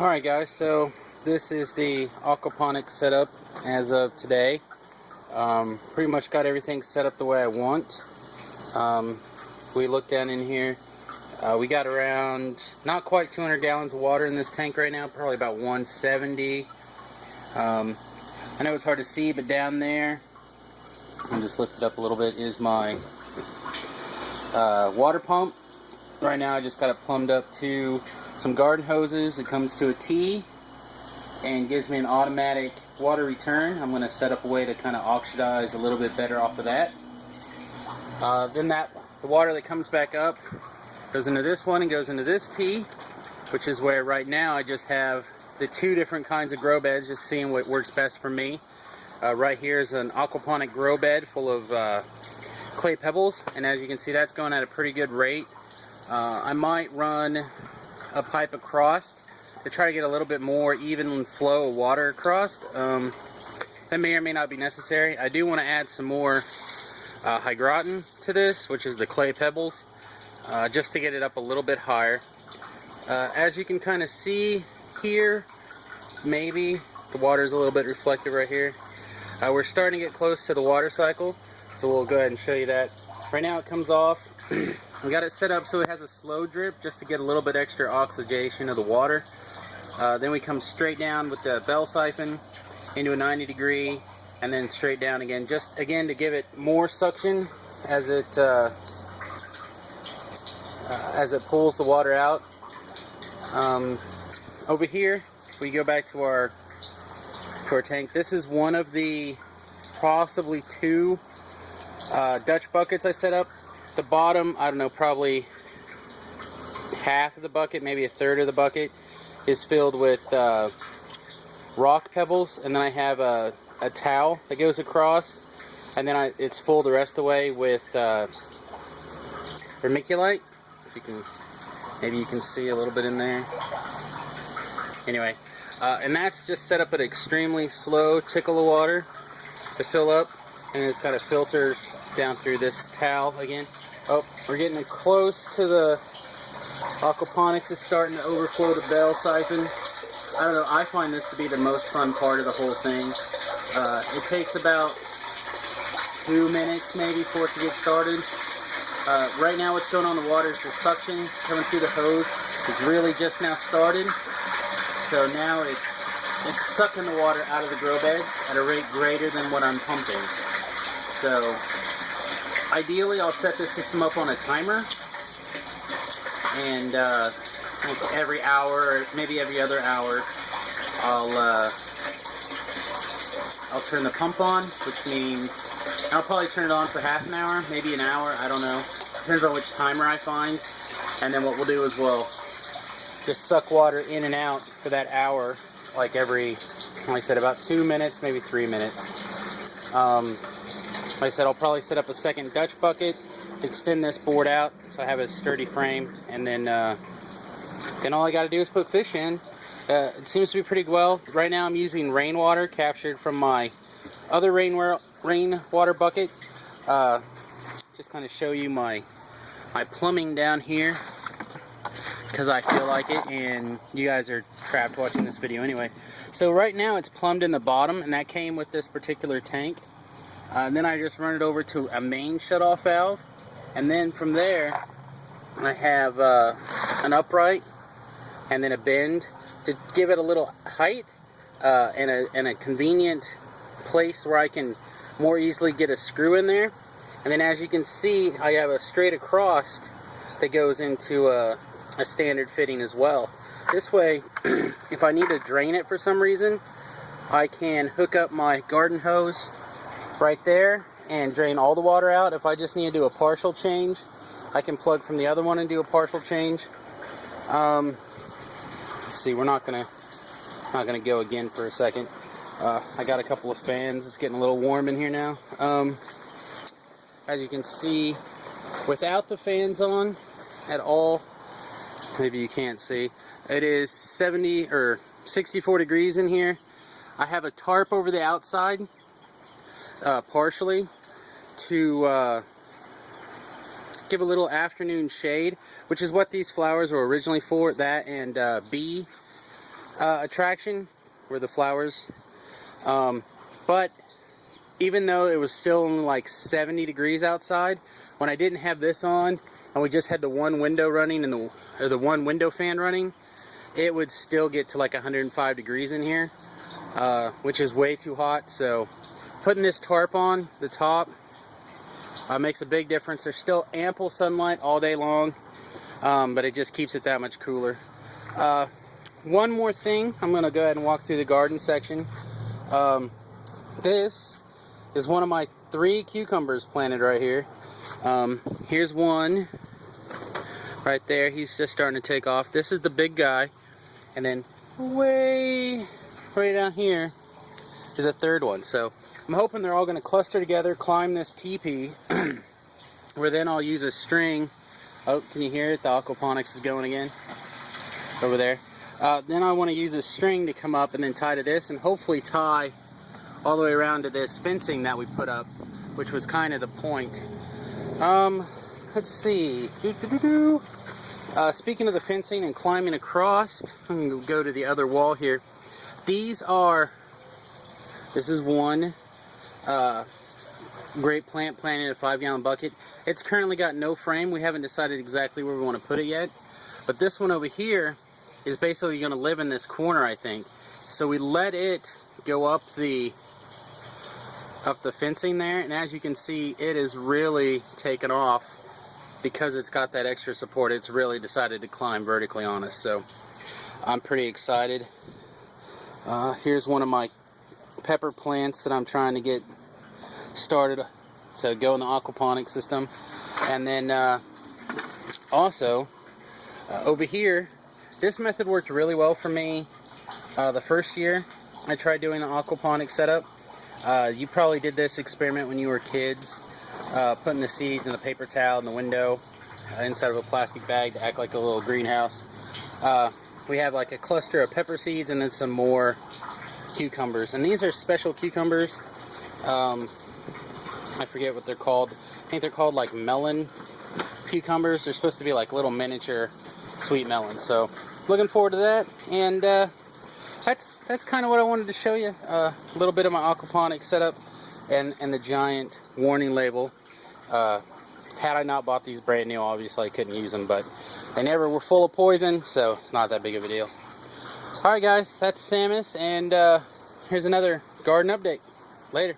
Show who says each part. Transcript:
Speaker 1: Alright guys, so this is the aquaponics setup as of today. Pretty much got everything set up the way I want. We looked down in here. We got around not quite 200 gallons of water in this tank right now, probably about 170. I know it's hard to see, but down there, I'll just lift it up a little bit, is my water pump. Right now I just got it plumbed up to some garden hoses. It comes to a T and gives me an automatic water return. I'm going to set up a way to kind of oxidize a little bit better off of that. Then the water that comes back up goes into this one and goes into this T, which is where right now I just have the two different kinds of grow beds, just seeing what works best for me. Right here is an aquaponic grow bed full of clay pebbles, and as you can see, that's going at a pretty good rate. I might run a pipe across to try to get a little bit more even flow of water across. That may or may not be necessary. I do want to add some more hygroton to this, which is the clay pebbles, just to get it up a little bit higher. As you can kind of see here, maybe the water is a little bit reflective right here. We're starting to get close to the water cycle, so we'll go ahead and show you that. Right now it comes off. We got it set up so it has a slow drip just to get a little bit extra oxidation of the water. Then we come straight down with the bell siphon into a 90 degree and then straight down again, just again to give it more suction as it pulls the water out. Over here we go back to our tank. This is one of the possibly two Dutch buckets I set up. The bottom, I don't know, probably half of the bucket, maybe a third of the bucket, is filled with rock pebbles, and then I have a towel that goes across, and then it's full the rest of the way with vermiculite. Maybe you can see a little bit in there. Anyway, and that's just set up at extremely slow trickle of water to fill up, and it's got filters down through this towel again. Oh, we're getting close to the aquaponics is starting to overflow the bell siphon. I don't know, I find this to be the most fun part of the whole thing. It takes about 2 minutes maybe for it to get started. Right now what's going on in the water is the suction coming through the hose. It's really just now started. So now it's sucking the water out of the grow beds at a rate greater than what I'm pumping. So ideally I'll set this system up on a timer, and like every hour or maybe every other hour I'll turn the pump on, which means I'll probably turn it on for half an hour, maybe an hour, I don't know. Depends on which timer I find. And then what we'll do is we'll just suck water in and out for that hour, like every, like I said, about 2 minutes, maybe 3 minutes. Like I said, I'll probably set up a second Dutch bucket, extend this board out so I have a sturdy frame, and then all I got to do is put fish in. It seems to be pretty well. Right now I'm using rainwater captured from my other rainwater bucket. Just kind of show you my plumbing down here, because I feel like it, and you guys are trapped watching this video anyway. So right now it's plumbed in the bottom, and that came with this particular tank. And then I just run it over to a main shutoff valve, and then from there I have an upright and then a bend to give it a little height and a convenient place where I can more easily get a screw in there. And then as you can see, I have a straight across that goes into a standard fitting as well. This way, if I need to drain it for some reason, I can hook up my garden hose right there and drain all the water out. If I just need to do a partial change, I can plug from the other one and do a partial change. Let's see, we're not gonna go again for a second. I got a couple of fans. It's getting a little warm in here now. As you can see, without the fans on at all, maybe you can't see, it is 70 or 64 degrees in here. I have a tarp over the outside, partially, to give a little afternoon shade, which is what these flowers were originally for, that and bee attraction were the flowers. But even though it was still only like 70 degrees outside, when I didn't have this on and we just had the one window running and the one window fan running, it would still get to like 105 degrees in here, which is way too hot. So putting this tarp on the top makes a big difference. There's still ample sunlight all day long, but it just keeps it that much cooler. One more thing, I'm going to go ahead and walk through the garden section. This is one of my 3 cucumbers planted right here. Here's one right there. He's just starting to take off. This is the big guy. And then way down here is a third one. So I'm hoping they're all going to cluster together, climb this teepee, where then I'll use a string. Oh, can you hear it? The aquaponics is going again over there. Then I want to use a string to come up and then tie to this, and hopefully tie all the way around to this fencing that we put up, which was kind of the point. Let's see. Speaking of the fencing and climbing across, I'm going to go to the other wall here. This is one great plant planted in a 5-gallon bucket. It's currently got no frame. We haven't decided exactly where we want to put it yet. But this one over here is basically going to live in this corner, I think. So we let it go up the fencing there, and as you can see, it is really taken off. Because it's got that extra support, it's really decided to climb vertically on us. So I'm pretty excited. Here's one of my pepper plants that I'm trying to get started to go in the aquaponic system. And then also over here, this method worked really well for me the first year I tried doing the aquaponic setup. You probably did this experiment when you were kids. Putting the seeds in a paper towel in the window inside of a plastic bag to act like a little greenhouse. We have like a cluster of pepper seeds and then some more cucumbers. And these are special cucumbers. I forget what they're called. I think they're called like melon cucumbers. They're supposed to be like little miniature sweet melons. So looking forward to that. And that's kind of what I wanted to show you. A little bit of my aquaponic setup and the giant warning label. Had I not bought these brand new, obviously I couldn't use them, but they never were full of poison, so it's not that big of a deal. Alright guys, that's Samius, and here's another garden update. Later.